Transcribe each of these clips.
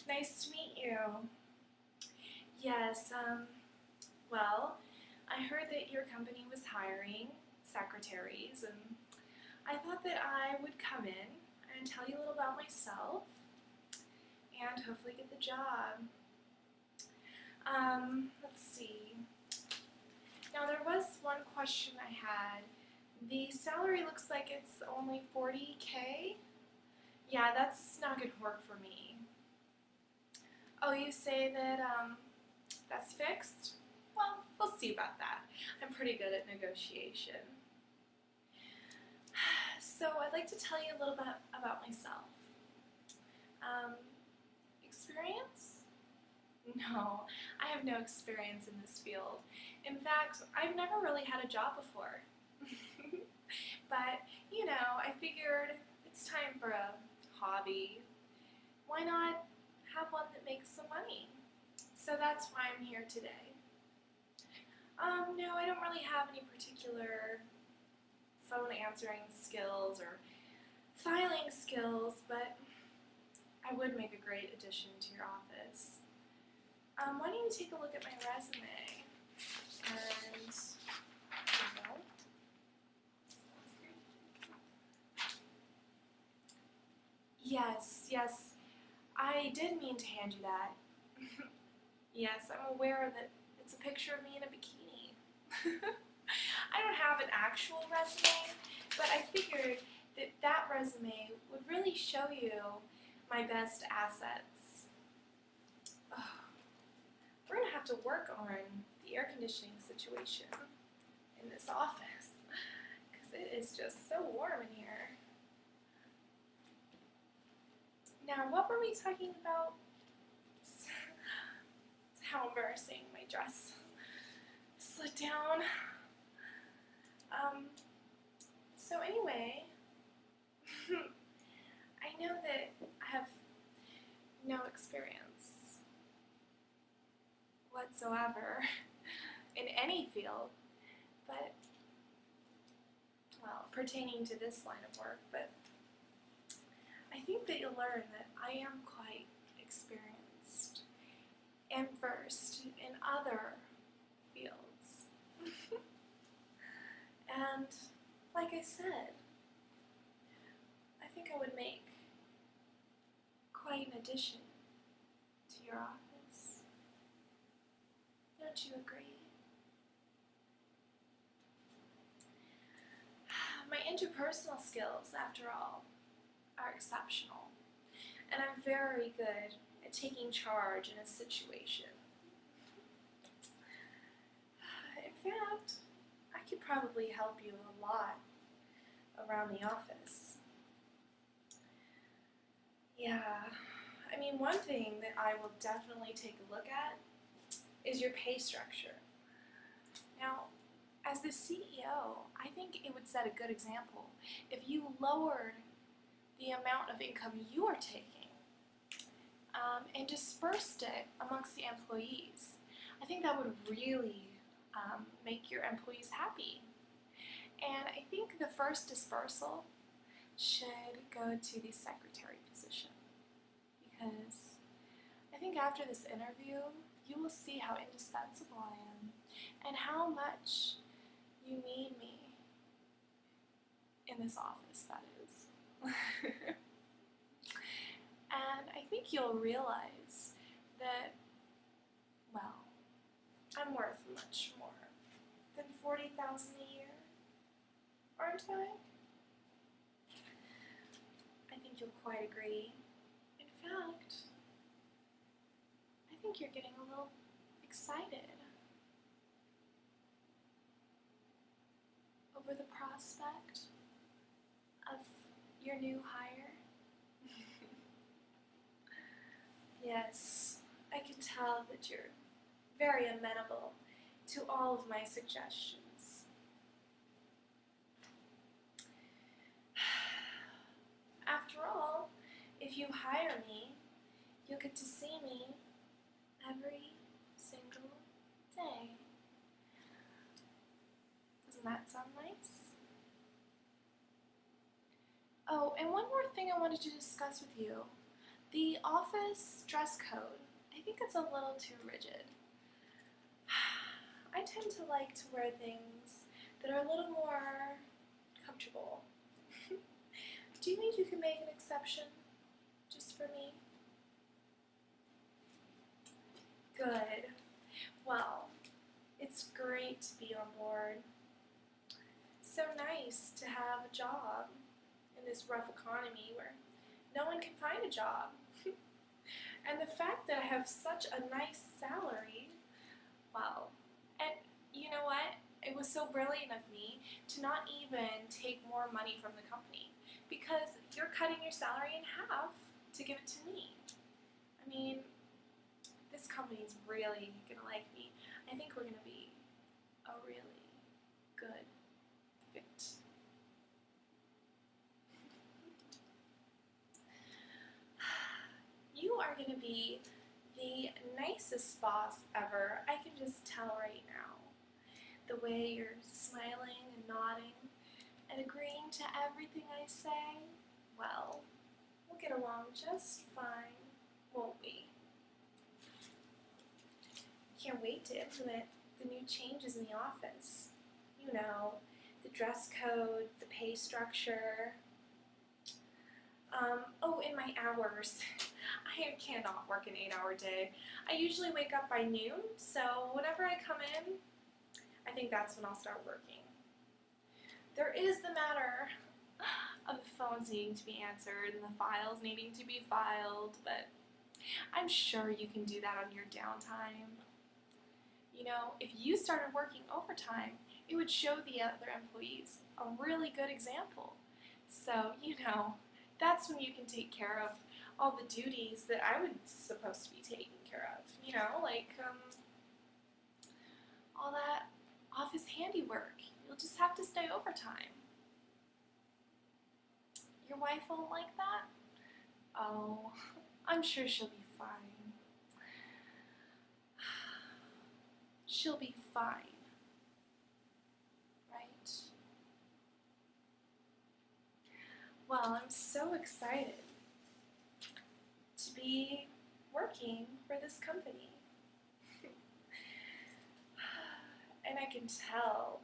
Nice to meet you. Yes, well, I heard that your company was hiring secretaries, and I thought that I would come in and tell you a little about myself and hopefully get the job. Let's see. Now, there was one question I had. The salary looks like it's only $40K. Yeah, that's not gonna work for me. Oh, you say that, that's fixed? Well, we'll see about that. I'm pretty good at negotiation. So I'd like to tell you a little bit about myself. Experience? No, I have no experience in this field. In fact, I've never really had a job before. But, I figured it's time for a hobby. Why not have one that makes some money? So that's why I'm here today. No, I don't really have any particular phone answering skills or filing skills, but I would make a great addition to your office. Why don't you take a look at my resume? And, yes, I did mean to hand you that. Yes, I'm aware that it's a picture of me in a bikini. I don't have an actual resume, but I figured that that resume would really show you my best assets. Oh, we're going to have to work on the air conditioning situation in this office because it is just so warm in here. Now, what were we talking about? How embarrassing, my dress slid down. So anyway, I know that I have no experience whatsoever in any field, but, well, pertaining to this line of work, but I think that you'll learn that I am quite experienced and versed in other fields. And like I said, I think I would make quite an addition to your office. Don't you agree? My interpersonal skills, after all, are exceptional, and I'm very good at taking charge in a situation. In fact, I could probably help you a lot around the office. Yeah, I mean, one thing that I will definitely take a look at is your pay structure. Now, as the CEO, I think it would set a good example if you lowered the amount of income you are taking and dispersed it amongst the employees. I think that would really make your employees happy. And I think the first dispersal should go to the secretary position, because I think after this interview you will see how indispensable I am and how much you need me in this office, that is. And I think you'll realize that, well, I'm worth much more than $40,000 a year, aren't I? I think you'll quite agree. In fact, I think you're getting a little excited over the prospect of your new hire. Yes, I can tell that you're very amenable to all of my suggestions. After all, if you hire me, you'll get to see me every single day. Doesn't that sound nice? Oh, and one more thing I wanted to discuss with you. The office dress code, I think it's a little too rigid. I tend to like to wear things that are a little more comfortable. Do you think you can make an exception just for me? Good. Well, it's great to be on board. So nice to have a job in this rough economy where no one can find a job. And the fact that I have such a nice salary, wow. And you know what? It was so brilliant of me to not even take more money from the company, because you're cutting your salary in half to give it to me. I mean, this company's really gonna like me. I think we're gonna be a really good fit. You are gonna be the nicest boss ever. I can just tell right now. The way you're smiling and nodding and agreeing to everything I say, well, we'll get along just fine, won't we? Can't wait to implement the new changes in the office. You know, the dress code, the pay structure. Oh, and my hours. I cannot work an 8-hour day. I usually wake up by noon, so whenever I come in, I think that's when I'll start working. There is the matter of the phones needing to be answered and the files needing to be filed, but I'm sure you can do that on your downtime. You know, if you started working overtime, it would show the other employees a really good example. So, you know, that's when you can take care of all the duties that I was supposed to be taking care of. You know, like all that office handiwork. You'll just have to stay overtime. Your wife won't like that? Oh, I'm sure she'll be fine. She'll be fine, right? Well, I'm so excited to be working for this company. And I can tell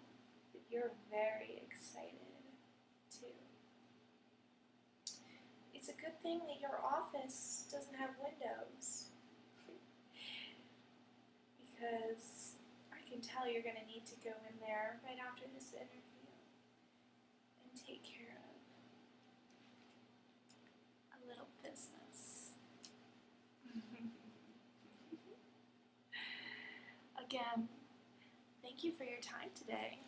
that you're very excited too. It's a good thing that your office doesn't have windows, because I can tell you're going to need to go in there right after this interview and take care of a little business. Again, thank you for your time today.